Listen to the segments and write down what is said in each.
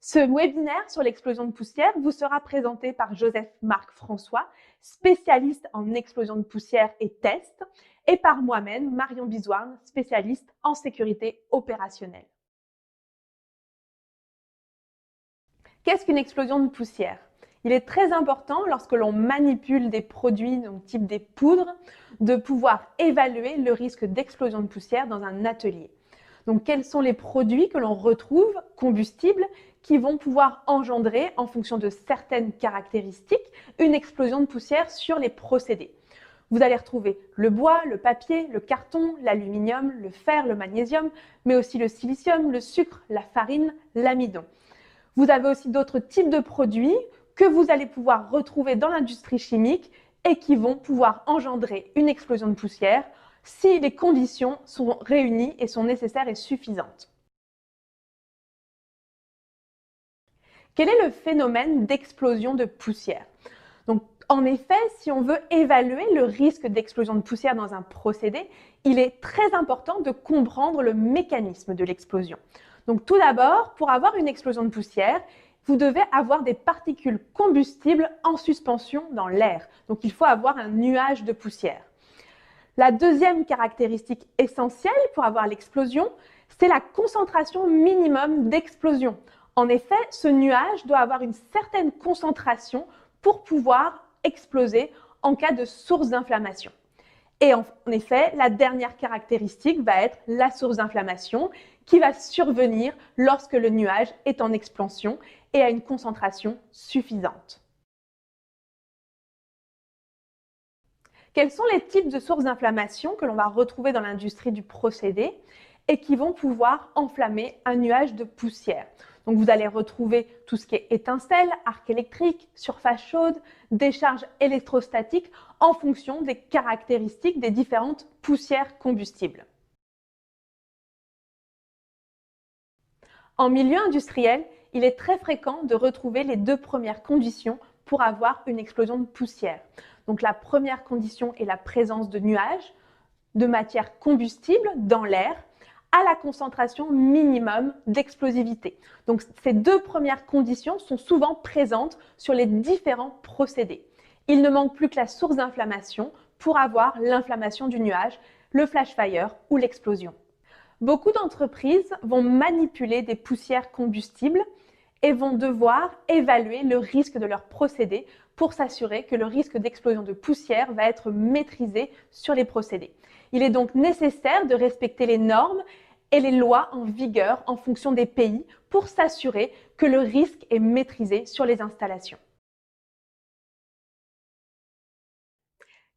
Ce webinaire sur l'explosion de poussière vous sera présenté par Joseph-Marc François, spécialiste en explosion de poussière et tests, et par moi-même, Marion Bizouarne, spécialiste en sécurité opérationnelle. Qu'est-ce qu'une explosion de poussière? Il est très important, lorsque l'on manipule des produits, donc type des poudres, de pouvoir évaluer le risque d'explosion de poussière dans un atelier. Donc, quels sont les produits que l'on retrouve, combustibles, qui vont pouvoir engendrer, en fonction de certaines caractéristiques, une explosion de poussière sur les procédés? Vous allez retrouver le bois, le papier, le carton, l'aluminium, le fer, le magnésium, mais aussi le silicium, le sucre, la farine, l'amidon. Vous avez aussi d'autres types de produits que vous allez pouvoir retrouver dans l'industrie chimique et qui vont pouvoir engendrer une explosion de poussière si les conditions sont réunies et sont nécessaires et suffisantes. Quel est le phénomène d'explosion de poussière? Donc, en effet, si on veut évaluer le risque d'explosion de poussière dans un procédé, il est très important de comprendre le mécanisme de l'explosion. Donc, tout d'abord, pour avoir une explosion de poussière, vous devez avoir des particules combustibles en suspension dans l'air. Donc, il faut avoir un nuage de poussière. La deuxième caractéristique essentielle pour avoir l'explosion, c'est la concentration minimum d'explosion. En effet, ce nuage doit avoir une certaine concentration pour pouvoir exploser en cas de source d'inflammation. Et en effet, la dernière caractéristique va être la source d'inflammation qui va survenir lorsque le nuage est en expansion et à une concentration suffisante. Quels sont les types de sources d'inflammation que l'on va retrouver dans l'industrie du procédé et qui vont pouvoir enflammer un nuage de poussière? Donc, vous allez retrouver tout ce qui est étincelles, arc électrique, surface chaude, décharge électrostatique en fonction des caractéristiques des différentes poussières combustibles. En milieu industriel, il est très fréquent de retrouver les deux premières conditions pour avoir une explosion de poussière. Donc, la première condition est la présence de nuages de matière combustible dans l'air à la concentration minimum d'explosivité. Donc, ces deux premières conditions sont souvent présentes sur les différents procédés. Il ne manque plus que la source d'inflammation pour avoir l'inflammation du nuage, le flash fire ou l'explosion. Beaucoup d'entreprises vont manipuler des poussières combustibles et vont devoir évaluer le risque de leur procédé pour s'assurer que le risque d'explosion de poussière va être maîtrisé sur les procédés. Il est donc nécessaire de respecter les normes et les lois en vigueur en fonction des pays pour s'assurer que le risque est maîtrisé sur les installations.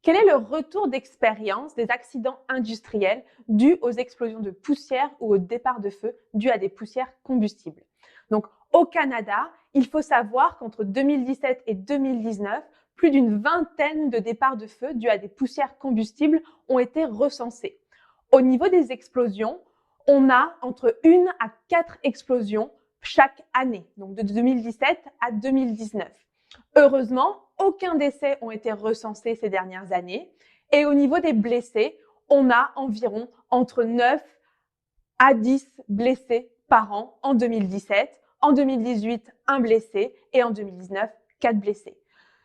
Quel est le retour d'expérience des accidents industriels dus aux explosions de poussière ou au départ de feu dus à des poussières combustibles? Donc, au Canada, il faut savoir qu'entre 2017 et 2019, plus d'une vingtaine de départs de feu dus à des poussières combustibles ont été recensés. Au niveau des explosions, on a entre 1 à 4 explosions chaque année, donc de 2017 à 2019. Heureusement, aucun décès n'a été recensé ces dernières années. Et au niveau des blessés, on a environ entre 9 à 10 blessés par an en 2017. En 2018, un blessé et en 2019, 4 blessés.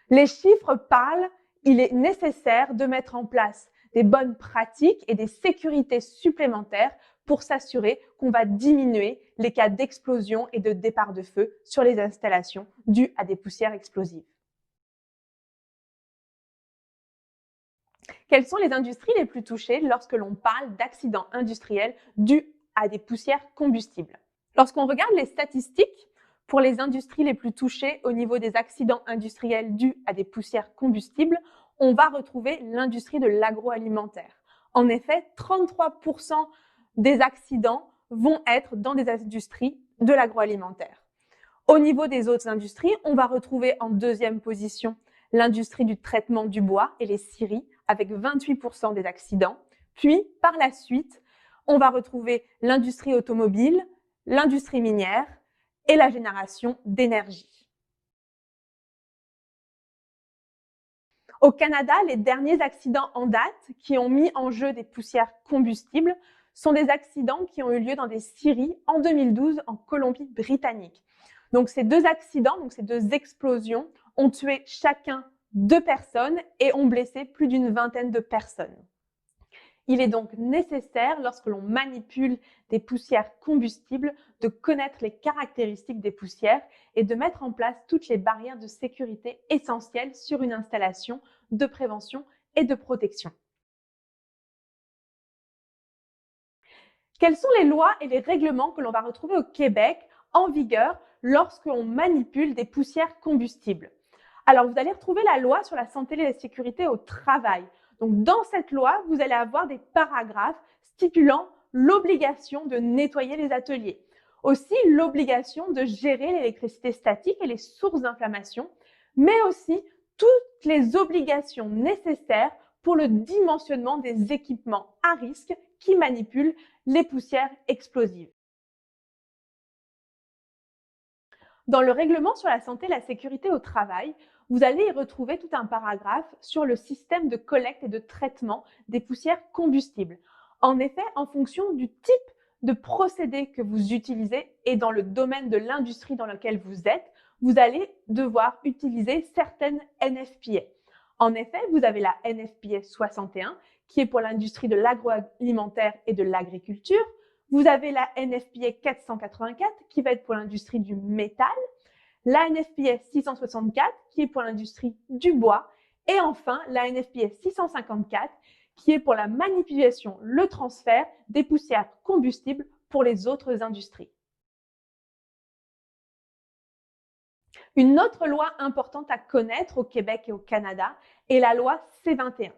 Les chiffres parlent, il est nécessaire de mettre en place des bonnes pratiques et des sécurités supplémentaires pour s'assurer qu'on va diminuer les cas d'explosion et de départ de feu sur les installations dues à des poussières explosives. Quelles sont les industries les plus touchées lorsque l'on parle d'accidents industriels dus à des poussières combustibles? Lorsqu'on regarde les statistiques pour les industries les plus touchées au niveau des accidents industriels dus à des poussières combustibles, on va retrouver l'industrie de l'agroalimentaire. En effet, 33% des accidents vont être dans des industries de l'agroalimentaire. Au niveau des autres industries, on va retrouver en deuxième position l'industrie du traitement du bois et les scieries avec 28% des accidents. Puis, par la suite, on va retrouver l'industrie automobile, l'industrie minière et la génération d'énergie. Au Canada, les derniers accidents en date qui ont mis en jeu des poussières combustibles sont des accidents qui ont eu lieu dans des scieries en 2012 en Colombie-Britannique. Donc ces deux accidents, donc ces deux explosions, ont tué chacun 2 personnes et ont blessé plus d'une vingtaine de personnes. Il est donc nécessaire, lorsque l'on manipule des poussières combustibles, de connaître les caractéristiques des poussières et de mettre en place toutes les barrières de sécurité essentielles sur une installation de prévention et de protection. Quelles sont les lois et les règlements que l'on va retrouver au Québec en vigueur lorsqu'on manipule des poussières combustibles? Alors, vous allez retrouver la loi sur la santé et la sécurité au travail. Donc, dans cette loi, vous allez avoir des paragraphes stipulant l'obligation de nettoyer les ateliers. Aussi, l'obligation de gérer l'électricité statique et les sources d'inflammation, mais aussi toutes les obligations nécessaires pour le dimensionnement des équipements à risque qui manipulent les poussières explosives. Dans le règlement sur la santé et la sécurité au travail, vous allez y retrouver tout un paragraphe sur le système de collecte et de traitement des poussières combustibles. En effet, en fonction du type de procédé que vous utilisez et dans le domaine de l'industrie dans lequel vous êtes, vous allez devoir utiliser certaines NFPA. En effet, vous avez la NFPA 61 qui est pour l'industrie de l'agroalimentaire et de l'agriculture. Vous avez la NFPA 484 qui va être pour l'industrie du métal, la NFPA 664 qui est pour l'industrie du bois et enfin la NFPA 654 qui est pour la manipulation, le transfert des poussières combustibles pour les autres industries. Une autre loi importante à connaître au Québec et au Canada est la loi C21.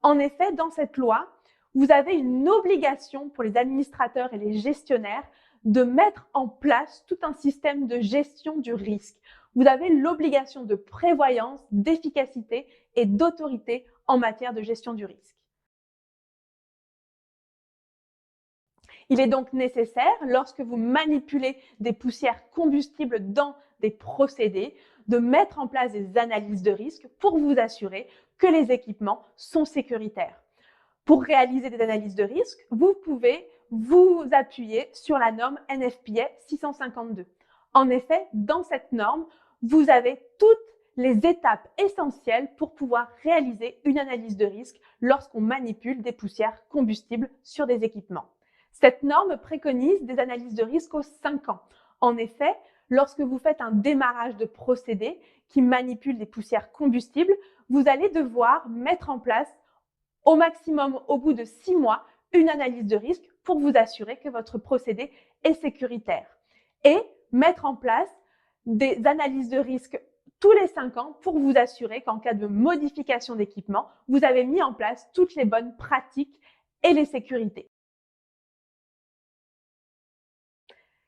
En effet, dans cette loi, vous avez une obligation pour les administrateurs et les gestionnaires de mettre en place tout un système de gestion du risque. Vous avez l'obligation de prévoyance, d'efficacité et d'autorité en matière de gestion du risque. Il est donc nécessaire, lorsque vous manipulez des poussières combustibles dans des procédés, de mettre en place des analyses de risque pour vous assurer que les équipements sont sécuritaires. Pour réaliser des analyses de risque, vous pouvez vous appuyer sur la norme NFPA 652. En effet, dans cette norme, vous avez toutes les étapes essentielles pour pouvoir réaliser une analyse de risque lorsqu'on manipule des poussières combustibles sur des équipements. Cette norme préconise des analyses de risque aux 5 ans. En effet, lorsque vous faites un démarrage de procédé qui manipule des poussières combustibles, vous allez devoir mettre en place au maximum au bout de 6 mois une analyse de risque pour vous assurer que votre procédé est sécuritaire et mettre en place des analyses de risque tous les 5 ans pour vous assurer qu'en cas de modification d'équipement, vous avez mis en place toutes les bonnes pratiques et les sécurités.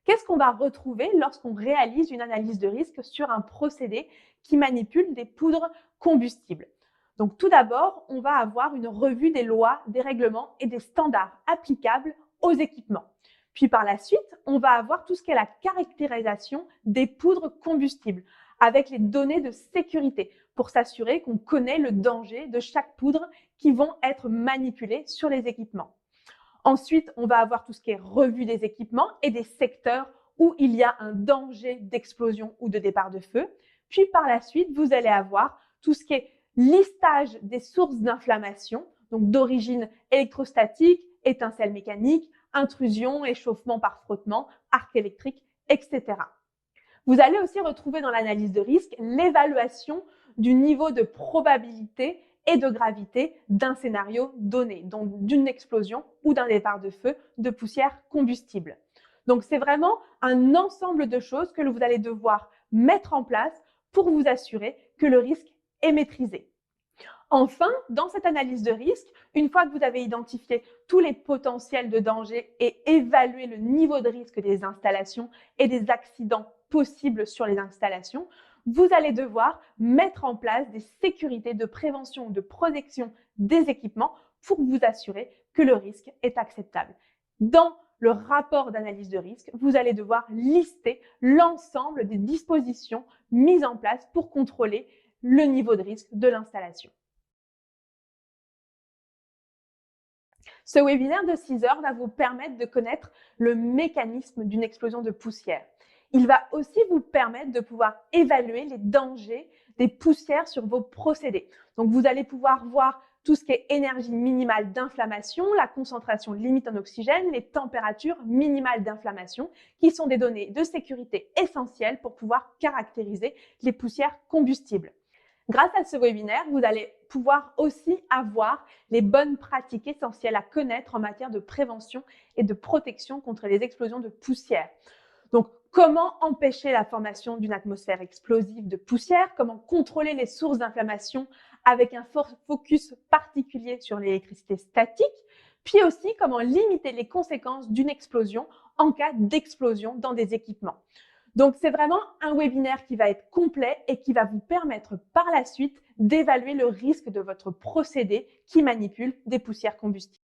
Qu'est-ce qu'on va retrouver lorsqu'on réalise une analyse de risque sur un procédé qui manipule des poudres combustibles? Donc tout d'abord, on va avoir une revue des lois, des règlements et des standards applicables aux équipements. Puis par la suite, on va avoir tout ce qui est la caractérisation des poudres combustibles avec les données de sécurité pour s'assurer qu'on connaît le danger de chaque poudre qui vont être manipulées sur les équipements. Ensuite, on va avoir tout ce qui est revue des équipements et des secteurs où il y a un danger d'explosion ou de départ de feu. Puis par la suite, vous allez avoir tout ce qui est listage des sources d'inflammation, donc d'origine électrostatique, étincelle mécanique, intrusion, échauffement par frottement, arc électrique, etc. Vous allez aussi retrouver dans l'analyse de risque l'évaluation du niveau de probabilité et de gravité d'un scénario donné, donc d'une explosion ou d'un départ de feu de poussière combustible. Donc c'est vraiment un ensemble de choses que vous allez devoir mettre en place pour vous assurer que le risque est maîtrisé. Enfin, dans cette analyse de risque, une fois que vous avez identifié tous les potentiels de danger et évalué le niveau de risque des installations et des accidents possibles sur les installations, vous allez devoir mettre en place des sécurités de prévention ou de protection des équipements pour vous assurer que le risque est acceptable. Dans le rapport d'analyse de risque, vous allez devoir lister l'ensemble des dispositions mises en place pour contrôler le niveau de risque de l'installation. Ce webinaire de 6 heures va vous permettre de connaître le mécanisme d'une explosion de poussière. Il va aussi vous permettre de pouvoir évaluer les dangers des poussières sur vos procédés. Donc, vous allez pouvoir voir tout ce qui est énergie minimale d'inflammation, la concentration limite en oxygène, les températures minimales d'inflammation, qui sont des données de sécurité essentielles pour pouvoir caractériser les poussières combustibles. Grâce à ce webinaire, vous allez pouvoir aussi avoir les bonnes pratiques essentielles à connaître en matière de prévention et de protection contre les explosions de poussière. Donc, comment empêcher la formation d'une atmosphère explosive de poussière, comment contrôler les sources d'inflammation avec un fort focus particulier sur l'électricité statique, puis aussi comment limiter les conséquences d'une explosion en cas d'explosion dans des équipements. Donc, c'est vraiment un webinaire qui va être complet et qui va vous permettre par la suite d'évaluer le risque de votre procédé qui manipule des poussières combustibles.